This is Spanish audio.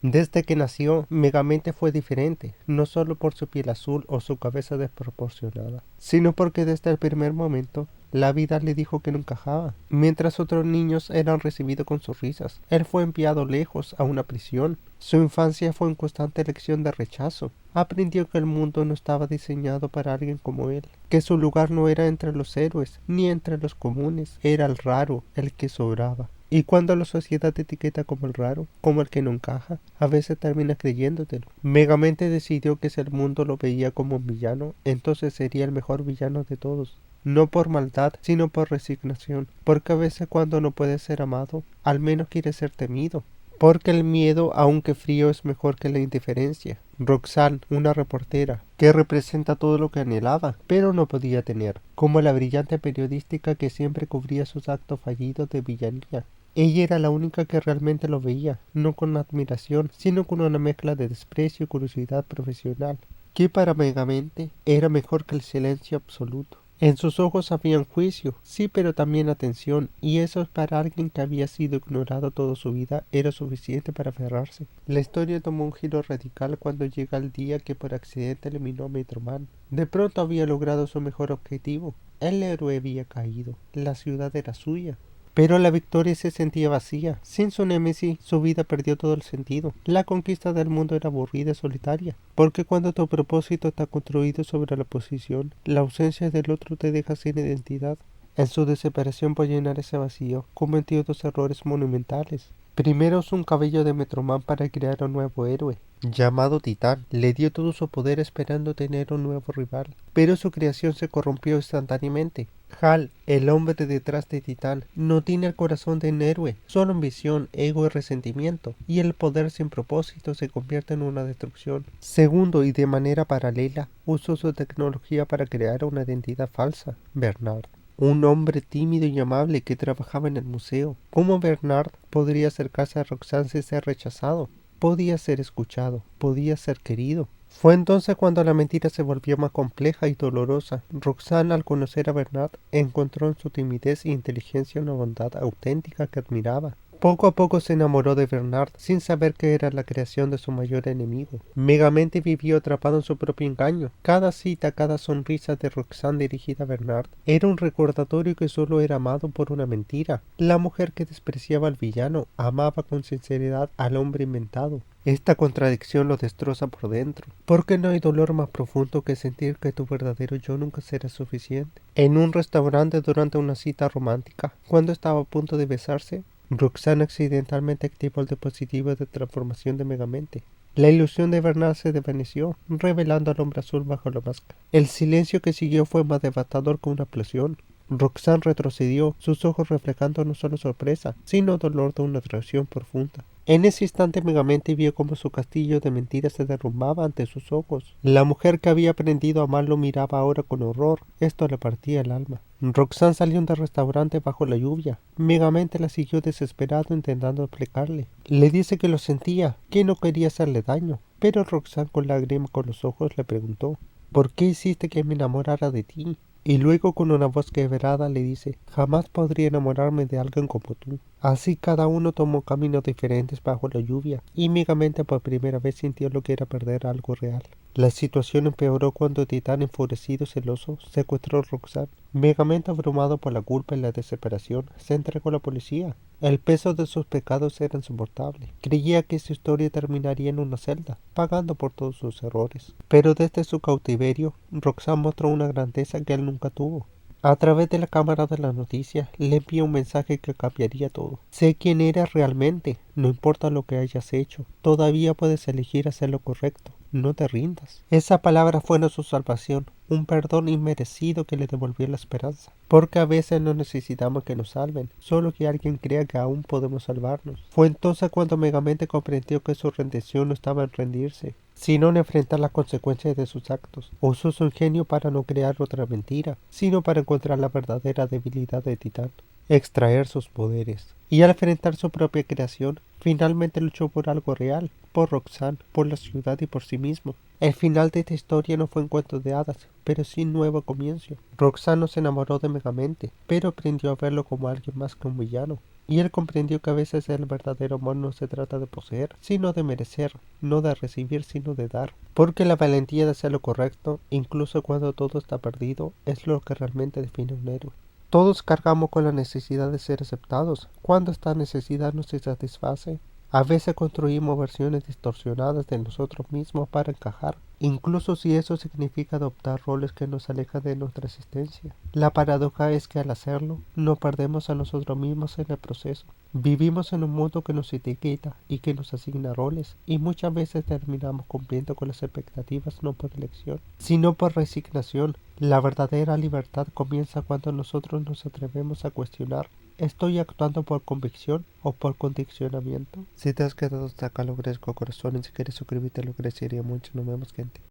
Desde que nació, Megamente fue diferente, no solo por su piel azul o su cabeza desproporcionada, sino porque desde el primer momento la vida le dijo que no encajaba. Mientras otros niños eran recibidos con sonrisas, él fue enviado lejos a una prisión. Su infancia fue una constante elección de rechazo. Aprendió que el mundo no estaba diseñado para alguien como él, que su lugar no era entre los héroes ni entre los comunes, era el raro, el que sobraba. Y cuando la sociedad te etiqueta como el raro, como el que no encaja, a veces termina creyéndotelo. Megamente decidió que si el mundo lo veía como un villano, entonces sería el mejor villano de todos. No por maldad, sino por resignación, porque a veces cuando no puede ser amado, al menos quiere ser temido. Porque el miedo, aunque frío, es mejor que la indiferencia. Roxanne, una reportera, que representa todo lo que anhelaba, pero no podía tener, como la brillante periodística que siempre cubría sus actos fallidos de villanía. Ella era la única que realmente lo veía, no con admiración, sino con una mezcla de desprecio y curiosidad profesional, que para Megamente era mejor que el silencio absoluto. En sus ojos había un juicio, sí, pero también atención, y eso para alguien que había sido ignorado toda su vida era suficiente para aferrarse. La historia tomó un giro radical cuando llega el día que por accidente eliminó a Metroman. De pronto había logrado su mejor objetivo. El héroe había caído, la ciudad era suya. Pero la victoria se sentía vacía. Sin su némesis, su vida perdió todo el sentido. La conquista del mundo era aburrida y solitaria. Porque cuando tu propósito está construido sobre la posición, la ausencia del otro te deja sin identidad. En su desesperación por llenar ese vacío, cometió dos errores monumentales. Primero usó un cabello de Metroman para crear un nuevo héroe, llamado Titán. Le dio todo su poder esperando tener un nuevo rival, pero su creación se corrompió instantáneamente. Hal, el hombre de detrás de Titán, no tiene el corazón de un héroe, solo ambición, ego y resentimiento, y el poder sin propósito se convierte en una destrucción. Segundo, y de manera paralela, usó su tecnología para crear una identidad falsa, Bernard. Un hombre tímido y amable que trabajaba en el museo. ¿Cómo Bernard podría acercarse a Roxanne sin ser rechazado? Podía ser escuchado, podía ser querido. Fue entonces cuando la mentira se volvió más compleja y dolorosa. Roxanne, al conocer a Bernard, encontró en su timidez e inteligencia una bondad auténtica que admiraba. Poco a poco se enamoró de Bernard sin saber que era la creación de su mayor enemigo. Megamente vivió atrapado en su propio engaño. Cada cita, cada sonrisa de Roxanne dirigida a Bernard era un recordatorio que solo era amado por una mentira. La mujer que despreciaba al villano amaba con sinceridad al hombre inventado. Esta contradicción lo destroza por dentro, porque no hay dolor más profundo que sentir que tu verdadero yo nunca será suficiente. En un restaurante durante una cita romántica, cuando estaba a punto de besarse, Roxanne accidentalmente activó el dispositivo de transformación de Megamente. La ilusión de Bernard se desvaneció, revelando al hombre azul bajo la máscara. El silencio que siguió fue más devastador que una explosión. Roxanne retrocedió, sus ojos reflejando no solo sorpresa, sino dolor de una traición profunda. En ese instante Megamente vio como su castillo de mentiras se derrumbaba ante sus ojos. La mujer que había aprendido a amarlo miraba ahora con horror. Esto le partía el alma. Roxanne salió del restaurante bajo la lluvia. Megamente la siguió desesperado intentando explicarle. Le dice que lo sentía, que no quería hacerle daño. Pero Roxanne con lágrimas con los ojos le preguntó: ¿por qué hiciste que me enamorara de ti? Y luego con una voz quebrada le dice: jamás podría enamorarme de alguien como tú. Así cada uno tomó caminos diferentes bajo la lluvia, y Megamente por primera vez sintió lo que era perder algo real. La situación empeoró cuando Titán, enfurecido y celoso, secuestró a Roxanne. Megamente, abrumado por la culpa y la desesperación, se entregó a la policía. El peso de sus pecados era insoportable. Creía que su historia terminaría en una celda, pagando por todos sus errores. Pero desde su cautiverio, Roxanne mostró una grandeza que él nunca tuvo. A través de la cámara de las noticias le envió un mensaje que cambiaría todo. Sé quién eres realmente, no importa lo que hayas hecho, todavía puedes elegir hacer lo correcto. No te rindas. Esa palabra fue su salvación, un perdón inmerecido que le devolvió la esperanza. Porque a veces no necesitamos que nos salven, solo que alguien crea que aún podemos salvarnos. Fue entonces cuando Megamente comprendió que su rendición no estaba en rendirse, sino en enfrentar las consecuencias de sus actos. Usó su ingenio para no crear otra mentira, sino para encontrar la verdadera debilidad de Titán, extraer sus poderes. Y al enfrentar su propia creación, finalmente luchó por algo real, por Roxanne, por la ciudad y por sí mismo. El final de esta historia no fue un cuento de hadas, pero sí un nuevo comienzo. Roxanne no se enamoró de Megamente, pero aprendió a verlo como alguien más que un villano. y él comprendió que a veces el verdadero amor no se trata de poseer, sino de merecer, no de recibir, sino de dar. Porque la valentía de hacer lo correcto, incluso cuando todo está perdido, es lo que realmente define a un héroe. Todos cargamos con la necesidad de ser aceptados. Cuando esta necesidad no se satisface, a veces construimos versiones distorsionadas de nosotros mismos para encajar, incluso si eso significa adoptar roles que nos alejan de nuestra existencia. La paradoja es que al hacerlo, nos perdemos a nosotros mismos en el proceso. Vivimos en un mundo que nos etiqueta y que nos asigna roles, y muchas veces terminamos cumpliendo con las expectativas no por elección, sino por resignación. La verdadera libertad comienza cuando nosotros nos atrevemos a cuestionar: ¿estoy actuando por convicción o por condicionamiento? Si te has quedado hasta acá, lo agradezco corazón, y si quieres suscribirte, lo agradecería mucho. Nos vemos, gente.